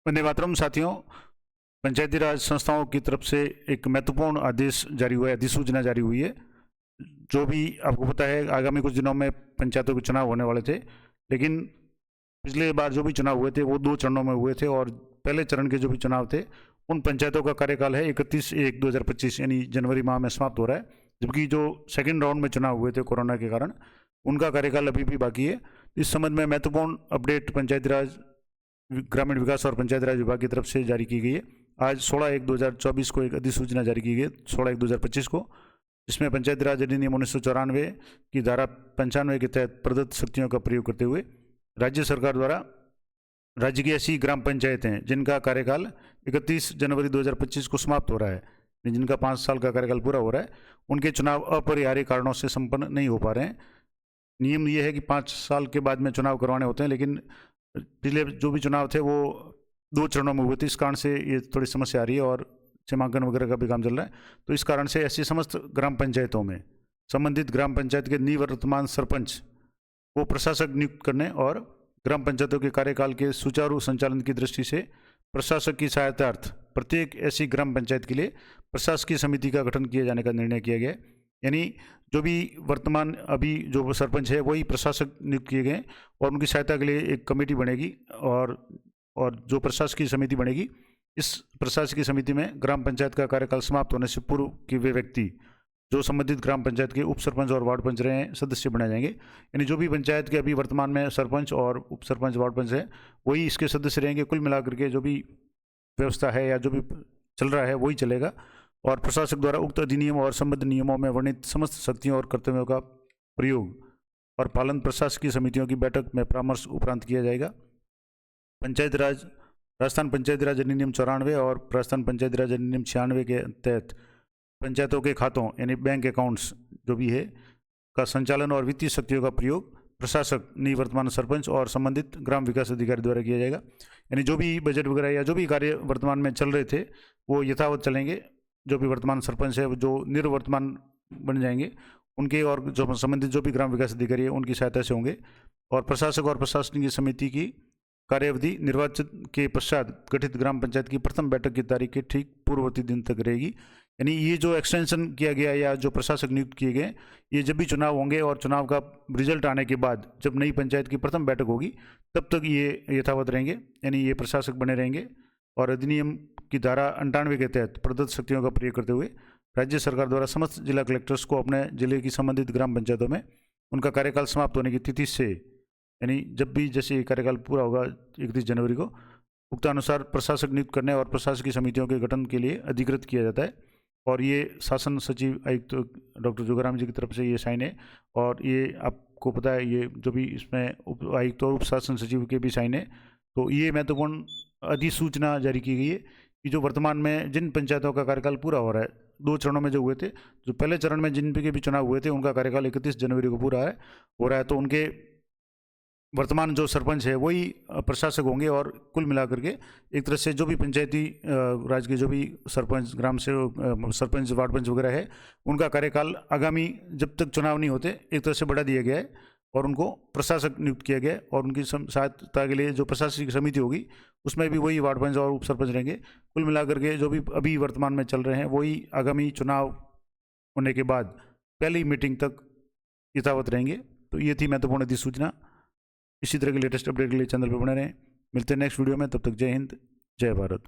वंदे मातरम साथियों, पंचायती राज संस्थाओं की तरफ से एक महत्वपूर्ण आदेश जारी हुआ है, अधिसूचना जारी हुई है। जो भी आपको पता है, आगामी कुछ दिनों में पंचायतों के चुनाव होने वाले थे, लेकिन पिछले बार जो भी चुनाव हुए थे वो 2 चरणों में हुए थे और पहले चरण के जो भी चुनाव थे उन पंचायतों का कार्यकाल है 31/1/2025 यानी जनवरी माह में समाप्त हो रहा है। जबकि जो सेकेंड राउंड में चुनाव हुए थे कोरोना के कारण, उनका कार्यकाल अभी भी बाकी है। इस संबंध में महत्वपूर्ण अपडेट पंचायती राज, ग्रामीण विकास और पंचायती राज विभाग की तरफ से जारी की गई है। आज 16/1/2024 को एक अधिसूचना जारी की गई है, 16/1/2025 को, जिसमें पंचायती राज अधिनियम 1994 की धारा 95 के तहत प्रदत्त शक्तियों का प्रयोग करते हुए राज्य सरकार द्वारा राज्य की ऐसी ग्राम पंचायतें जिनका कार्यकाल 31 जनवरी 2025 को समाप्त हो रहा है, जिनका 5 साल का कार्यकाल पूरा हो रहा है, उनके चुनाव अपरिहार्य कारणों से संपन्न नहीं हो पा रहे हैं। नियम ये है कि 5 साल के बाद में चुनाव करवाने होते हैं, लेकिन पिछले जो भी चुनाव थे वो 2 चरणों में हुए थे। इस कारण से ये थोड़ी समस्या आ रही है और सीमांकन वगैरह का भी काम चल रहा है। तो इस कारण से ऐसी समस्त ग्राम पंचायतों में संबंधित ग्राम पंचायत के निवर्तमान सरपंच को प्रशासक नियुक्त करने और ग्राम पंचायतों के कार्यकाल के सुचारू संचालन की दृष्टि से प्रशासक की सहायतार्थ प्रत्येक ऐसी ग्राम पंचायत के लिए प्रशासकीय समिति का गठन किए जाने का निर्णय किया गया है। यानी जो भी वर्तमान अभी जो सरपंच है वही प्रशासक नियुक्त किए गए और उनकी सहायता के लिए एक कमेटी बनेगी और जो प्रशासकीय समिति बनेगी, इस प्रशासकीय समिति में ग्राम पंचायत का कार्यकाल समाप्त होने से पूर्व के वे व्यक्ति जो संबंधित ग्राम पंचायत के उप सरपंच और वार्ड पंच रहे हैं सदस्य बनाए जाएंगे। यानी जो भी पंचायत के अभी वर्तमान में सरपंच और उप सरपंच वार्ड पंच है वही इसके सदस्य रहेंगे। कुल मिलाकर के जो भी व्यवस्था है या जो भी चल रहा है वही चलेगा और प्रशासक द्वारा उक्त अधिनियम और संबद्ध नियमों में वर्णित समस्त शक्तियों और कर्तव्यों का प्रयोग और पालन प्रशासकीय समितियों की बैठक में परामर्श उपरांत किया जाएगा। पंचायती राज राजस्थान पंचायती राज अधिनियम 94 और राजस्थान पंचायती राज अधिनियम 96 के तहत पंचायतों के खातों यानी बैंक अकाउंट्स जो भी है का संचालन और वित्तीय शक्तियों का प्रयोग प्रशासक, निवर्तमान सरपंच और संबंधित ग्राम विकास अधिकारी द्वारा किया जाएगा। यानी जो भी बजट वगैरह या जो भी कार्य वर्तमान में चल रहे थे वो यथावत चलेंगे। जो भी वर्तमान सरपंच है जो निर्वर्तमान बन जाएंगे उनके और जो संबंधित जो भी ग्राम विकास अधिकारी है उनकी सहायता से होंगे और प्रशासक और प्रशासनिक समिति की कार्यावधि निर्वाचन के पश्चात गठित ग्राम पंचायत की प्रथम बैठक की तारीख के ठीक पूर्ववर्ती दिन तक रहेगी। यानी ये जो एक्सटेंशन किया गया या जो प्रशासक नियुक्त किए गए, ये जब भी चुनाव होंगे और चुनाव का रिजल्ट आने के बाद जब नई पंचायत की प्रथम बैठक होगी तब तक ये यथावत रहेंगे, यानी ये प्रशासक बने रहेंगे। और अधिनियम की धारा 98 के तहत प्रदत्त शक्तियों का प्रयोग करते हुए राज्य सरकार द्वारा समस्त जिला कलेक्टर्स को अपने जिले की संबंधित ग्राम पंचायतों में उनका कार्यकाल समाप्त होने की तिथि से, यानी जब भी जैसे कार्य पूरा होगा 31 जनवरी को, उक्तानुसार प्रशासक नियुक्त करने और प्रशासकीय समितियों के गठन के लिए अधिकृत किया जाता है। और ये शासन सचिव आयुक्त डॉक्टर जोगाराम जी की तरफ से ये साइन है और ये आपको पता है ये जो भी इसमें उप आयुक्त और उप शासन सचिव के भी साइन है। तो ये महत्वपूर्ण अधिसूचना जारी की गई है कि जो वर्तमान में जिन पंचायतों का कार्यकाल पूरा हो रहा है, 2 चरणों में जो हुए थे, जो पहले चरण में जिन के भी चुनाव हुए थे उनका कार्यकाल 31 जनवरी को पूरा हो रहा है, तो उनके वर्तमान जो सरपंच है वही प्रशासक होंगे और कुल मिलाकर के एक तरह से जो भी पंचायती राज के जो भी सरपंच, ग्राम सेवक, सरपंच, वार्ड पंच वगैरह है उनका कार्यकाल आगामी जब तक चुनाव नहीं होते एक तरह से बढ़ा दिया गया है और उनको प्रशासक नियुक्त किया गया है और उनकी सहायता के लिए जो प्रशासनिक समिति होगी उसमें भी वही वार्ड पंच और उप सरपंच रहेंगे। कुल मिलाकर के जो भी अभी वर्तमान में चल रहे हैं वही आगामी चुनाव होने के बाद पहली मीटिंग तक यथावत रहेंगे। तो ये थी महत्वपूर्ण अधिसूचना। इसी तरह के लेटेस्ट अपडेट के लिए चैनल पर बने रहें। मिलते हैं नेक्स्ट वीडियो में, तब तक जय हिंद, जय भारत।